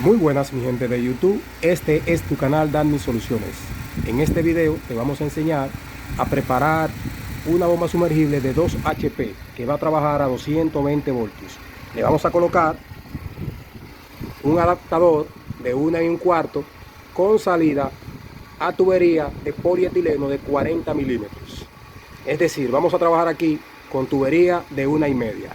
Muy buenas mi gente de YouTube, este es tu canal Dan Soluciones. En este video te vamos a enseñar a preparar una bomba sumergible de 2 HP que va a trabajar a 220 voltios. Le vamos a colocar un adaptador de 1 1/4 con salida a tubería de polietileno de 40 milímetros. Es decir, vamos a trabajar aquí con tubería de 1 1/2.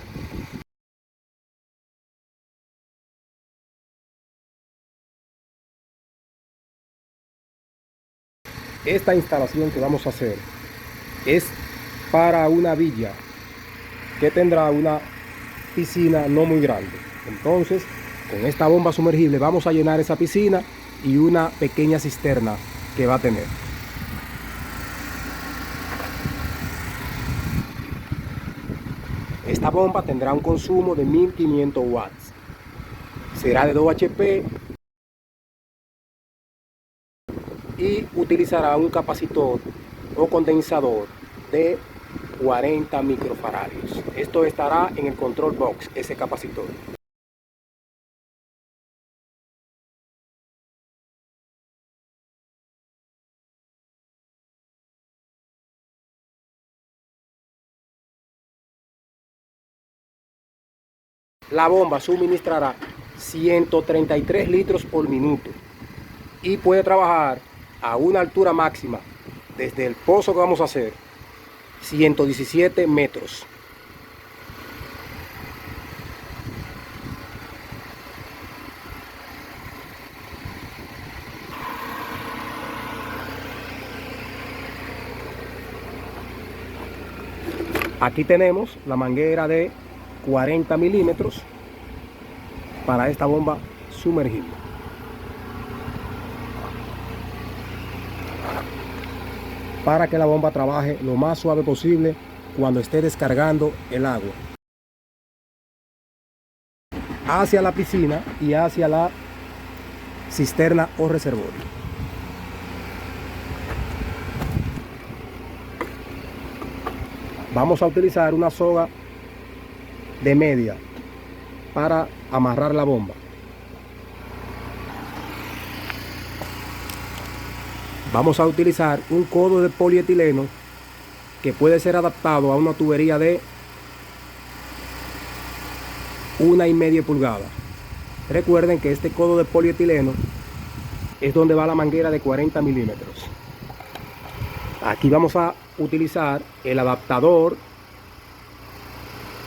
Esta instalación que vamos a hacer es para una villa que tendrá una piscina no muy grande. Entonces, con esta bomba sumergible vamos a llenar esa piscina y una pequeña cisterna que va a tener. Esta bomba tendrá un consumo de 1500 watts. Será de 2 HP y utilizará un capacitor o condensador de 40 microfaradios. Esto estará en el control box, ese capacitor. La bomba suministrará 133 litros por minuto y puede trabajar a una altura máxima desde el pozo que vamos a hacer, 117 metros. Aquí tenemos la manguera de 40 milímetros para esta bomba sumergible. Para que la bomba trabaje lo más suave posible cuando esté descargando el agua hacia la piscina y hacia la cisterna o reservorio. Vamos a utilizar una soga de media para amarrar la bomba. Vamos a utilizar un codo de polietileno que puede ser adaptado a una tubería de 1 1/2 pulgadas. Recuerden que este codo de polietileno es donde va la manguera de 40 milímetros. Aquí vamos a utilizar el adaptador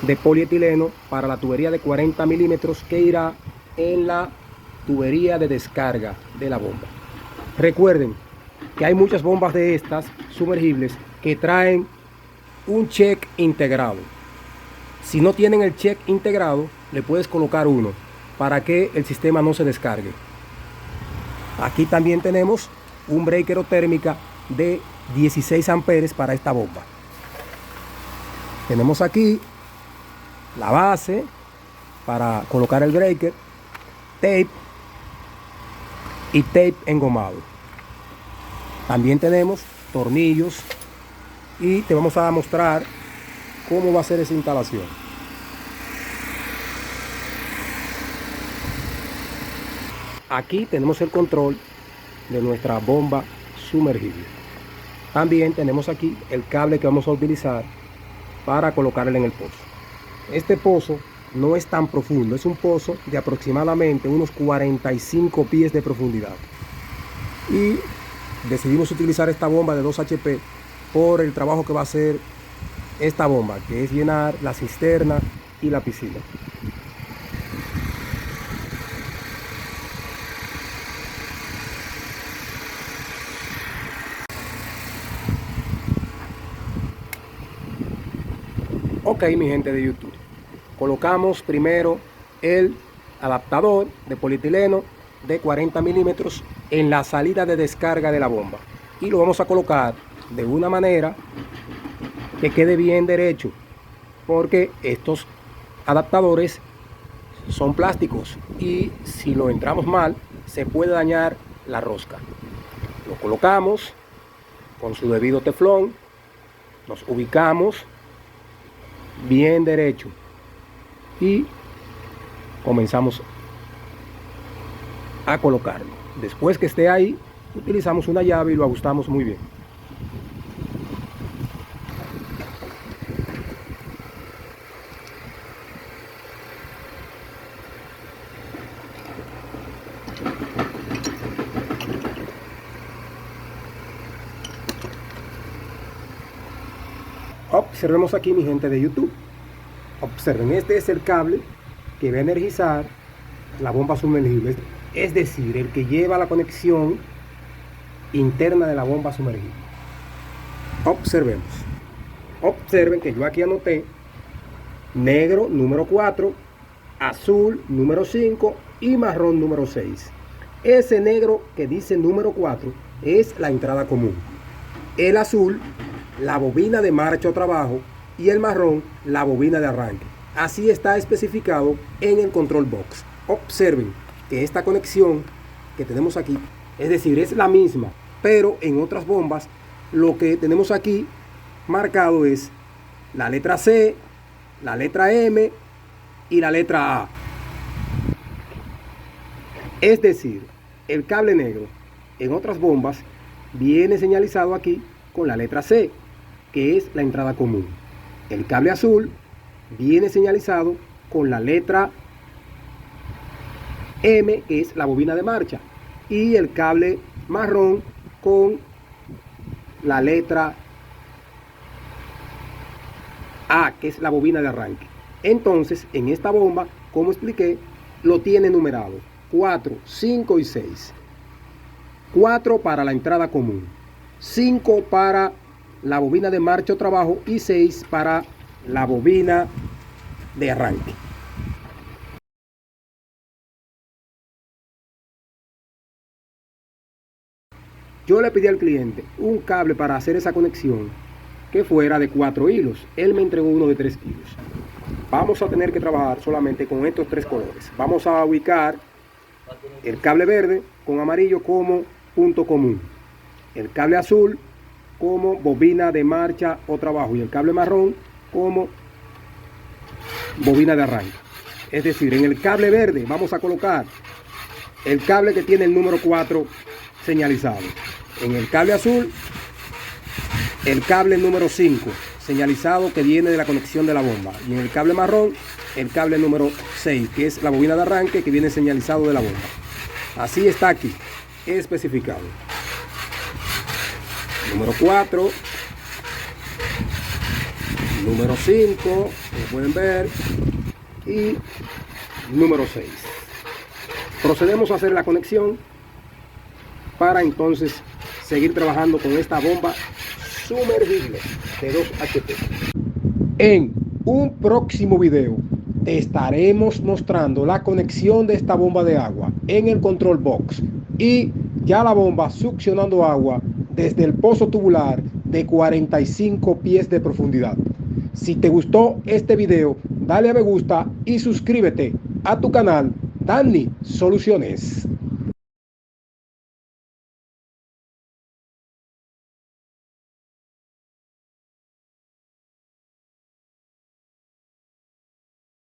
de polietileno para la tubería de 40 milímetros que irá en la tubería de descarga de la bomba. Recuerden que hay muchas bombas de estas sumergibles que traen un check integrado. Si no tienen el check integrado, le puedes colocar uno para que el sistema no se descargue. Aquí también tenemos un breaker o térmica de 16 amperes para esta bomba. Tenemos aquí la base para colocar el breaker, tape y tape engomado. También tenemos tornillos y te vamos a mostrar cómo va a ser esa instalación. Aquí tenemos el control de nuestra bomba sumergible. También tenemos aquí el cable que vamos a utilizar para colocarle en el pozo. Este pozo no es tan profundo, es un pozo de aproximadamente unos 45 pies de profundidad. Y decidimos utilizar esta bomba de 2 HP por el trabajo que va a hacer esta bomba, que es llenar la cisterna y la piscina. Ok, mi gente de YouTube, colocamos primero el adaptador de polietileno de 40 milímetros en la salida de descarga de la bomba y lo vamos a colocar de una manera que quede bien derecho, porque estos adaptadores son plásticos y si lo entramos mal se puede dañar la rosca. Lo colocamos con su debido teflón, nos ubicamos bien derecho y comenzamos a colocarlo. Después que esté ahí, utilizamos una llave y lo ajustamos muy bien. Observemos aquí, mi gente de YouTube. Observen, este es el cable que va a energizar la bomba sumergible. Es decir, el que lleva la conexión interna de la bomba sumergible. Observemos. Observen que yo aquí anoté negro número 4, azul número 5 y marrón número 6. Ese negro que dice número 4 es la entrada común. El azul, la bobina de marcha o trabajo, y el marrón, la bobina de arranque. Así está especificado en el control box. Observen que esta conexión que tenemos aquí, es decir, es la misma, pero en otras bombas lo que tenemos aquí marcado es la letra C, la letra M y la letra A. Es decir, el cable negro en otras bombas viene señalizado aquí con la letra C, que es la entrada común. El cable azul viene señalizado con la letra M, que es la bobina de marcha, y el cable marrón con la letra A, que es la bobina de arranque. Entonces, en esta bomba, como expliqué, lo tiene numerado 4, 5 y 6. 4 para la entrada común, 5 para la bobina de marcha o trabajo y 6 para la bobina de arranque. Yo le pedí al cliente un cable para hacer esa conexión que fuera de 4 hilos. Él me entregó uno de 3 hilos. Vamos a tener que trabajar solamente con estos 3 colores. Vamos a ubicar el cable verde con amarillo como punto común, el cable azul como bobina de marcha o trabajo y el cable marrón como bobina de arranque. Es decir, en el cable verde vamos a colocar el cable que tiene el número 4 señalizado. En el cable azul, el cable número 5 señalizado que viene de la conexión de la bomba. Y en el cable marrón, el cable número 6, que es la bobina de arranque que viene señalizado de la bomba. Así está aquí, especificado. Número 4, número 5, como pueden ver, y número 6. Procedemos a hacer la conexión para entonces seguir trabajando con esta bomba sumergible de 2 HP. En un próximo video te estaremos mostrando la conexión de esta bomba de agua en el control box y ya la bomba succionando agua desde el pozo tubular de 45 pies de profundidad. Si te gustó este video, dale a me gusta y suscríbete a tu canal Danny Soluciones.